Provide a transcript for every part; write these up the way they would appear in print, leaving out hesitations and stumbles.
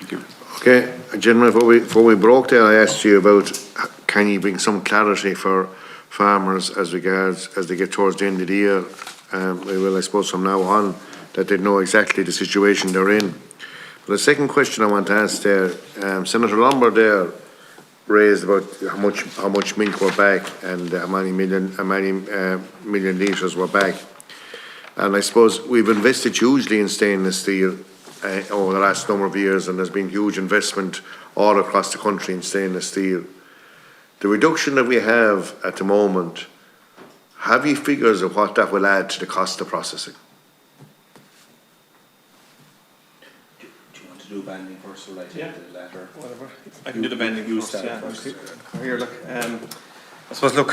Thank you. Okay, gentlemen, before we broke there, I asked you about can you bring some clarity for farmers as they get towards the end of the year. Well, I suppose from now on that they know exactly the situation they're in. But the second question I want to ask there, Senator Lombard there raised about how much milk we're back and how many million litres we're back. And I suppose we've invested hugely in stainless steel over the last number of years, and there's been huge investment all across the country in stainless steel. The reduction that we have at the moment, have you figures of what that will add to the cost of processing? Do you want to do banding first or like the latter? Whatever. I can do the banding first. Here, look. I suppose, look,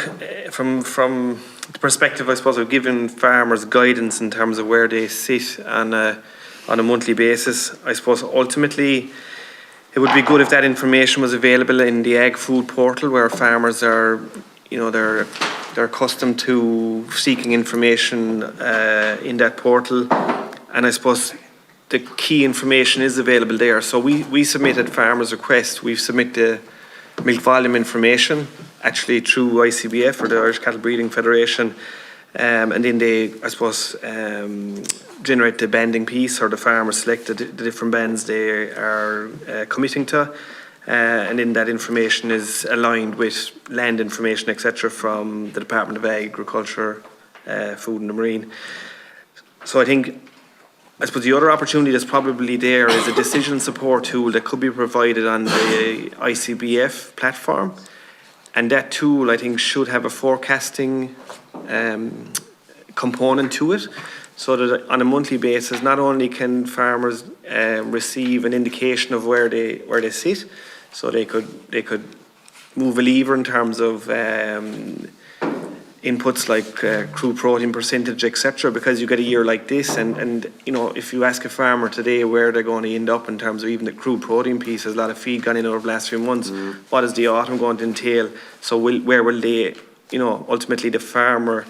from the perspective, I suppose, of giving farmers guidance in terms of where they sit on a monthly basis, I suppose ultimately it would be good if that information was available in the Ag Food Portal, where farmers are, they're accustomed to seeking information in that portal, and I suppose the key information is available there. So we submitted farmers' request. We've submitted the milk volume information actually through ICBF, or the Irish Cattle Breeding Federation, and then they, I suppose, generate the banding piece, or the farmers select the different bands they are committing to, and then that information is aligned with land information, etc., from the Department of Agriculture, Food and the Marine. So I suppose the other opportunity that's probably there is a decision support tool that could be provided on the ICBF platform, and that tool I think should have a forecasting component to it, so that on a monthly basis not only can farmers receive an indication of where they sit, so they could move a lever in terms of inputs like crude protein percentage, etc., because you get a year like this, and if you ask a farmer today where they're going to end up in terms of even the crude protein piece, there's a lot of feed gone in over the last few months. What is the autumn going to entail? So where will they, ultimately the farmer,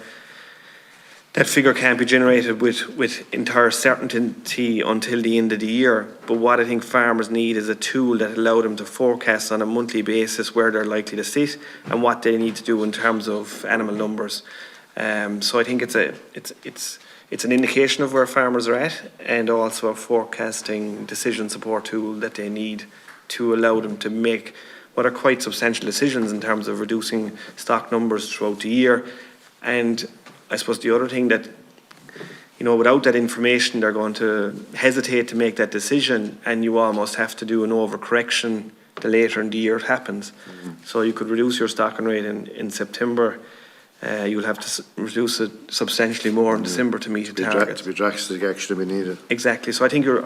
that figure can't be generated with entire certainty until the end of the year. But what I think farmers need is a tool that allows them to forecast on a monthly basis where they're likely to sit and what they need to do in terms of animal numbers. So I think it's an indication of where farmers are at, and also a forecasting decision support tool that they need to allow them to make what are quite substantial decisions in terms of reducing stock numbers throughout the year. And I suppose the other thing that, without that information, they're going to hesitate to make that decision, and you almost have to do an overcorrection the later in the year it happens. So you could reduce your stocking rate in September. You'll have to reduce it substantially more in December to meet a target. To be drastic action to be needed. Exactly. So I think you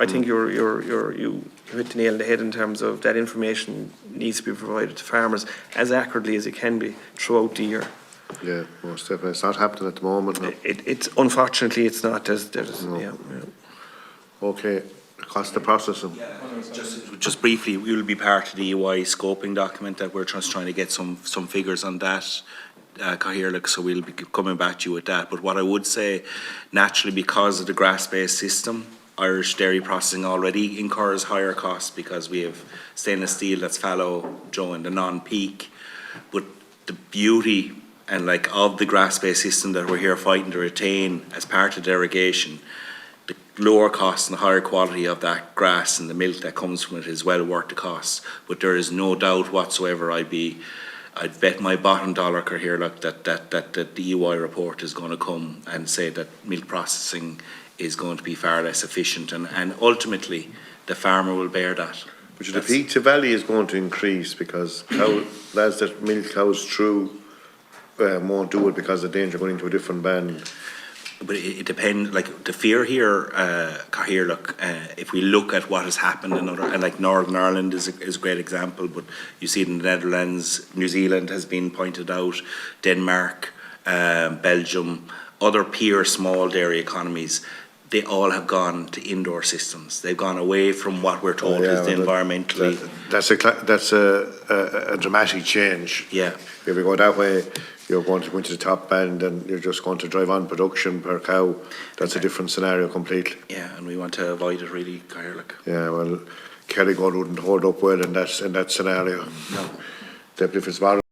hit the nail on the head in terms of that information needs to be provided to farmers as accurately as it can be throughout the year. Yeah, most definitely. It's not happening at the moment. No. It's unfortunately it's not. No. Yeah. Okay, cost of processing. Yeah, just briefly, we will be part of the EY scoping document that we're just trying to get some figures on that, Cahill, so we'll be coming back to you with that. But what I would say, naturally, because of the grass-based system, Irish dairy processing already incurs higher costs because we have stainless steel that's fallow, in the non-peak. But the beauty and of the grass-based system that we're here fighting to retain as part of derogation, the lower cost and the higher quality of that grass and the milk that comes from it is well worth the cost. But there is no doubt whatsoever I'd bet my bottom dollar here that the EY report is going to come and say that milk processing is going to be far less efficient, and ultimately the farmer will bear that. But the peak to valley is going to increase because lads that milk cows through won't do it because of danger going into a different band. But it depends. The fear here, if we look at what has happened in other, and Northern Ireland is a great example, but you see it in the Netherlands, New Zealand has been pointed out, Denmark, Belgium, other peer small dairy economies. they all have gone to indoor systems. They've gone away from what we're told is environmentally. That's a dramatic change. Yeah. If you go that way, you're going to go into the top band and you're just going to drive on production per cow. That's a different scenario completely. Yeah, and we want to avoid it really, Cahill. Yeah, well, Kerrygold wouldn't hold up well in that scenario. No. Deputy Fitzwarren.